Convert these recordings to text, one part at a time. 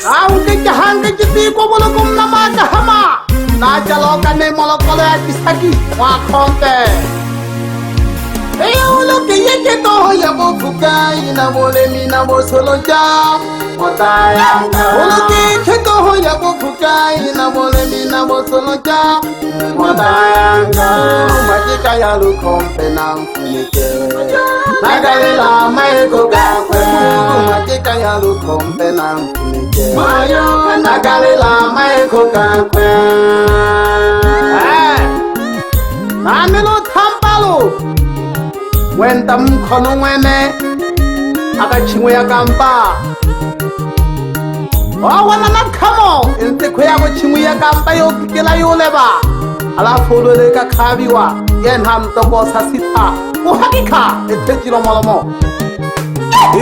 Aunque hanga jitiko bolokum na magahama. Na jaloka ne molokole akisaki wa kombe. Ulo ke yeke to ya bofuka ina bole mina bosolo jam. Motayanga. Ulo ke to ya bofuka ina bole mina bosolo jam. Motayanga. Manyika ya lu kombe na mfunike. Ngelela maiko kakwe. Manyika ya lu kombe na mfunike. Ngelela maiko kakwe. Namelo tampalo. Wenda mkono mwene akachimwe ya gamba wana nakamo intikwe yako chimwe ya gamba yokikila yuleba alafu uloleka kabiwa yenha mtoko sasita uhakika etejilo molomo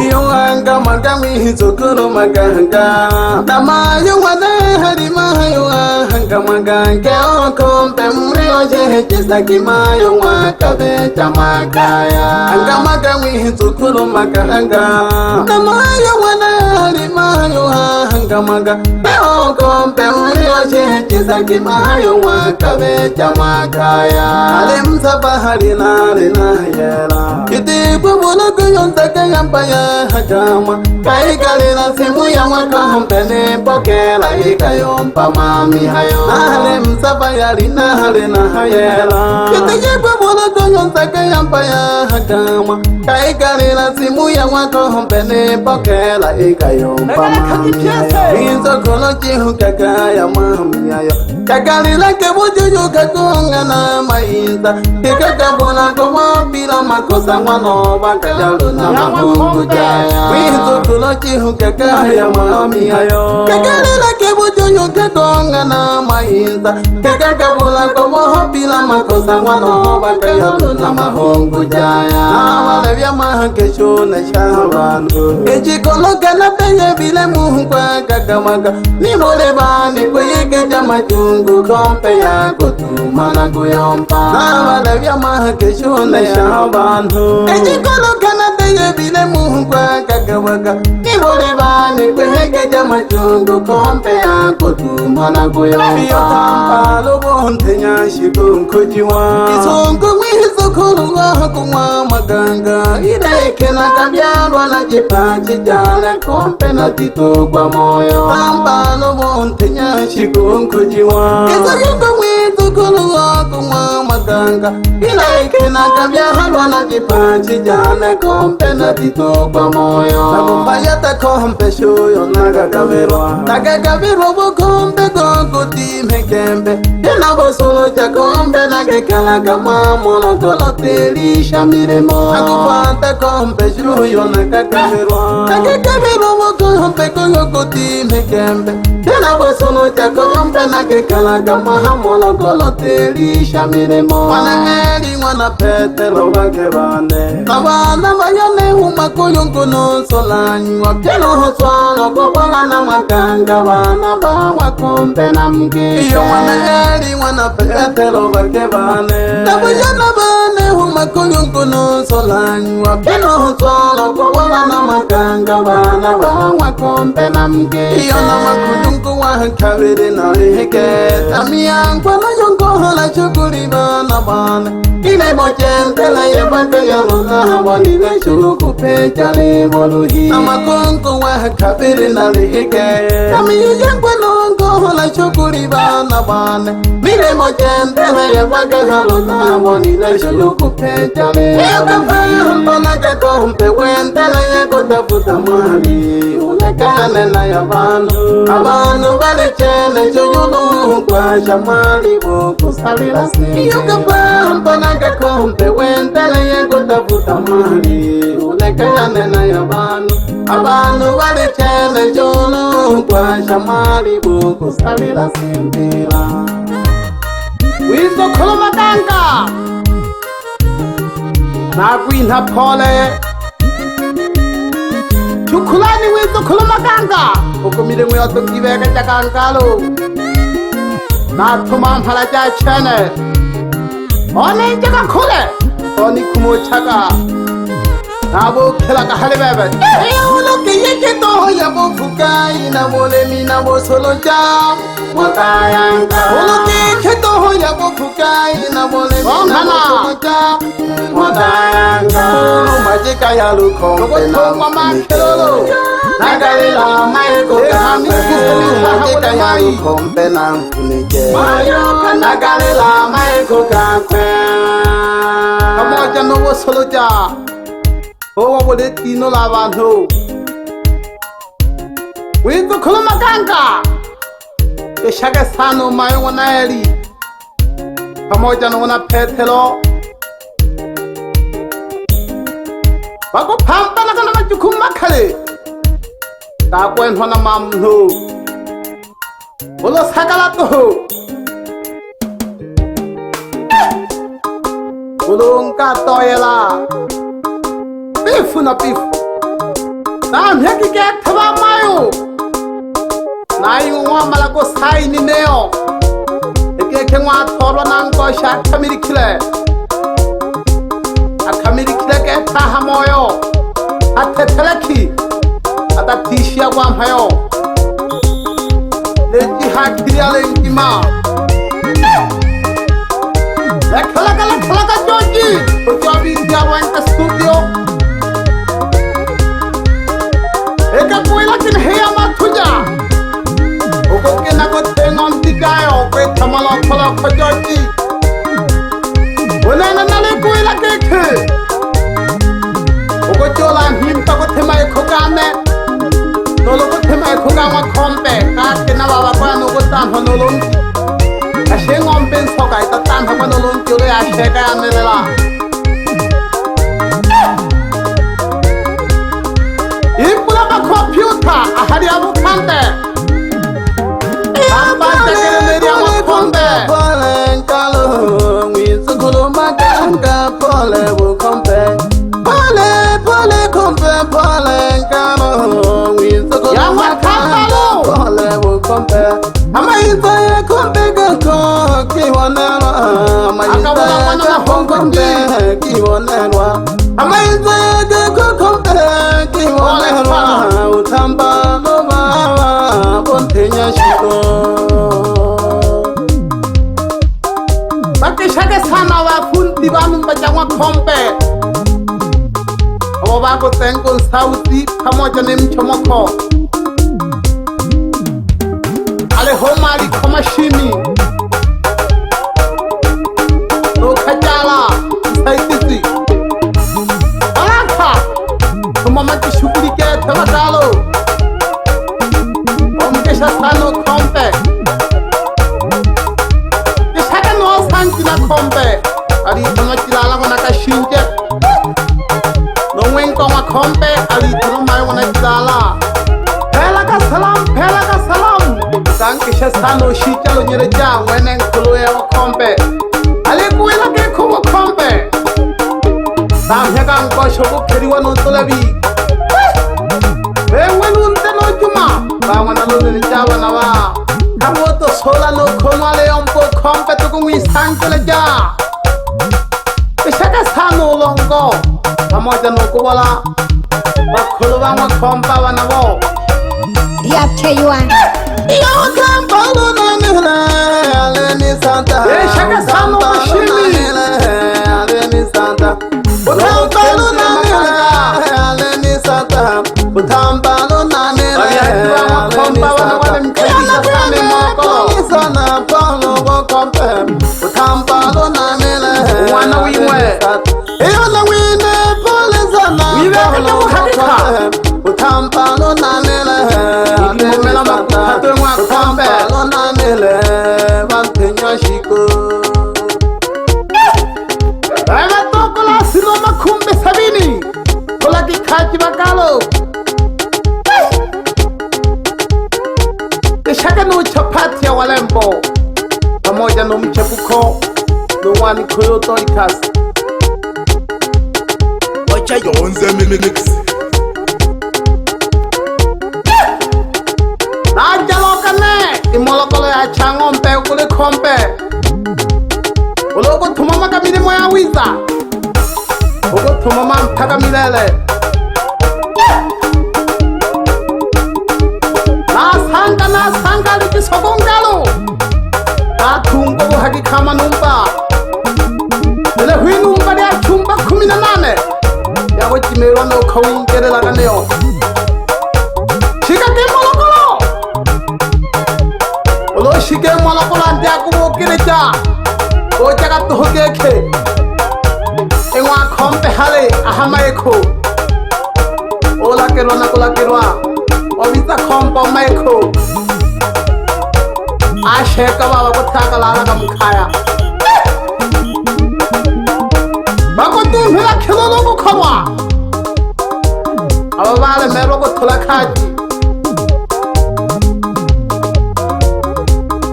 iyo anga magami hizokuro maganga namayo wane harimayo anga maganga okombe mrio jehechesa kimayo wakabecha magaya anga magami hizokuro maganga namayo wane harimayo anga maganga okombe mrio jehechesa kimayo wakabecha magaya alimsa bahari na yela kitibu mwana kuyonta kayambaya hajama kaikalila simu ya wakampene pokela ikayompa mami hayo ale msaba yalina hale na hayela kitijibu mwana kuyonta kayambaya hajama kaikalila simu ya wakampene pokela ikayompa mami hayo inzo kolo jihu kakaya mami hayo kakalila kebujuju kakunga na mainza kikakabuna kumapila makosa mwano bakajalu na mamungu jaya wizo kulo jihu kakaya mami hayo kakalila kebujuju kakunga na mainza kikakabuna kumapila makosa mwano bakajalu na mamungu jaya awale vya mahakesho na shabandu ejikolo kana penye vile muhukwa kakamaka nimolebani kweyeke jamachungu kompe yako tumana kuyompa awale vya mahakesho na shabandu ejikolo kana penye vile muhukwa kakamaka nimolebani kweyeke jamachungu kompe yako tumana kuyompa iyo kampalo bonte nyashiko nkujiwa isongo mwizo kuru wako mwa maganga ideke na kabyarwa na jipachi jale kompe na tito kwa moyo kampalo bonte nyashiko nkujiwa isongo mwizo kuru wako mwa maganga ideke na kabyarwa na jipachi jale kompe na tito kwa moyo nakumpayata kompe shuyo nagakabirwa bukombe gogoti mekembe inabosolo cha kombe nagekala kama monokolo telisha miremo nakupata kompe shuyo nagakabirwa bukombe gogoti mekembe inabosolo cha kombe nagekala kama monokolo telisha miremo wanaheri wana petero wakebane nabana bayane humakuyunguno solanyu wapjelo hoswano kobola na makanga wana bawa kombe na mge iyo wanaheri wana petero wakebane nabayana bane humakuyunguno solanyu wapjelo hoswano kobola na makanga wana bawa kombe na mge iyo na makuyungu wakabiri na lihike tamiangwa na yungo hala chukuri bana bane ile mochentela yebaka yalona walile chuku pecha liboluhi amakongo wakabiri na lihike tamiangwa nongo hala chukuri bana bane ile mochentela yebaka yalona walile chuku pecha liboluhi mbona kakompe wentela yekotafuta mali ulekane na yabanu abanu balichene chuyulu kwa shamali bokusalila senge iyo kapamba nagakombe wentele yekotafuta mali ulekane na yabanu abanu balichene chuyulu kwa shamali bokusalila sembila wizo koloma danga nakwinha pole chukulani wizo koloma danga ukumile mweyoto kiveka chakankalo nathuma mphala cha chene one njaka khule oni kumo chaka nabo khela ka hale bebe ulo ke Yekito yabufuka inabole mina soloja Watayanga Kito yabufuka inabole mina soloja Watayanga Manyika ya lukombe na mfunike Ngelela maikoka Manyika ya lukombe na mfunike Ngelela maikoka Pamoja no soloja Owa wole tino la bantu Wizu kuluma ganga Yeshage sano mayo wana eli Pamoja na wana Petelo Wako pamba na kana majukumu makale Kakwen hona mamnu Ulo sakala toho Ulo unka toyela Bifu na bifu Nam heki ke thaba mayo Nai ngwa malago sai ni neo Eke ngwa thoro nangko sha khamiri khile Akhamiri khile ke tha moyo Athe thelaki Ata tishia kwa mayo Leji hakiri ale ngima Lekhala joji Ojabi dia went studio Eka kuila kin heya matuja Oko kena ko tengon tigayo Kwe tamalo khala khojoji Ona nale kuila keke Oko jola himta ko themai khogane Nolo ko themai khogama kombe Ka kena baba kwa no ko tan honolong Ashe ngomben sokai ta tan ha honolong jolo ya sheka ya ngelela Computer, ahari abu kante. Amba tekele neri abu kombe. Pole kalo, wizu kulo maganga. Pole bu kombe. Pole kombe. Pole kalo, wizu kulo maganga. Pole bu kombe. Ama iza ye kombe gako kiwanelwa. Ama iza ye kombe kiwanelwa. Ama iza ye gako kombe kiwanelwa. Utamba no mama bontenya shiko Bakishake sana wafundi banu mbajangwa kombe Owa wako tengo sauti pamoja ni mchomoko Ale homali komashini No kajala saitisi Alaka Tumamaki shugulike tamakalo Omkesha sano kombe Kishaka no santi na kombe Ali tono chilala wana kashinje No wenko wa kombe Ali tono mai wana chilala Pela ka salam Kankisha sano shichalo nyereja Wenen kuluwe wa kombe Ali kuwela ke kuwa kombe Samhega nko shoku keriwa nuntolebi Ewe nunte no juma Bawana nunte jawa na wa Kamoto sola no konwale ombo kompe tuku mwisankele ja Kishaka sano longo Kamoja no kuwala Bakuluwa mwa kompa wana wo Yapche yuan Yo kampalo na nila Aleni santa Kishaka sano mashimi Aleni santa Utambalo na nila Aleni santa Utambalo na nila Aleni santa Palo kompe Utambalo na nila Wana wiwe Ewana wine pole sana Palo kompe Utambalo na nila Aleni santa Utambalo na nila Vantenya shiko Siloma kumbe sabini Kola kikaji bakalo Kishaka no chapati ya walembo Pamoja no mchepuko No wani koyoto ikasi Wacha yonze mix Najaloka ne Imolokolo ya changompe ukule kompe Ulogo tumama kabili moya wiza Ugo tumama mpaka milele sokongalo atungo buhagikama numba ele hwinumba lya chumba 18 yabo chimelwa no khawingelela kaneyo shika ke molokolo olo shike molokolo andi akubokereja o jaga to hogeke engwa kombe hale ahama ekho ola kelwa obita kombe maikho asheka baba kuthaka lala kamkhaya bakotumhela khilolo kukhwa ababale mero kuthola khaji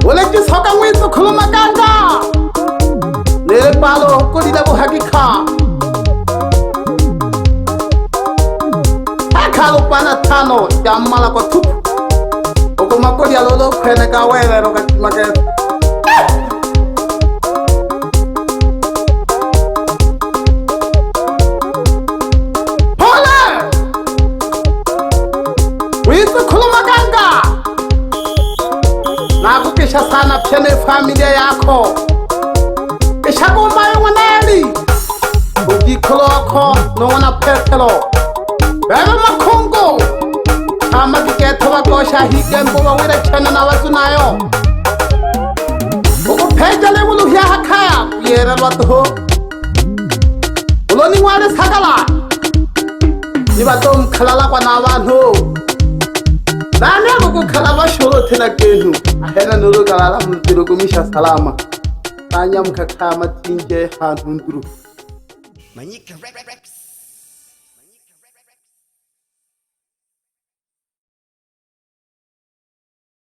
oleji soka ngwitso khuluma kanga le palo kodile bohakikha akhalo pana thano jamala ko thup okumakodi alolo khwene ka wele ro ka make nakukesha sana phene familia yakho eshakumayo ngonali ukikholokho nona phethelo bebe makhongo ama diketho bakosha hikembo bawire tshena na batsunayo ukupheja lebulu ya hakhaya yera lwatho uloni ngwale sakala nibatom khalala kwa na bantu nani akukukhala basholo thina kenu ahena nolokalala mntiro kumisha salama tanya mkhakhama tinje hantu nduru Manyika.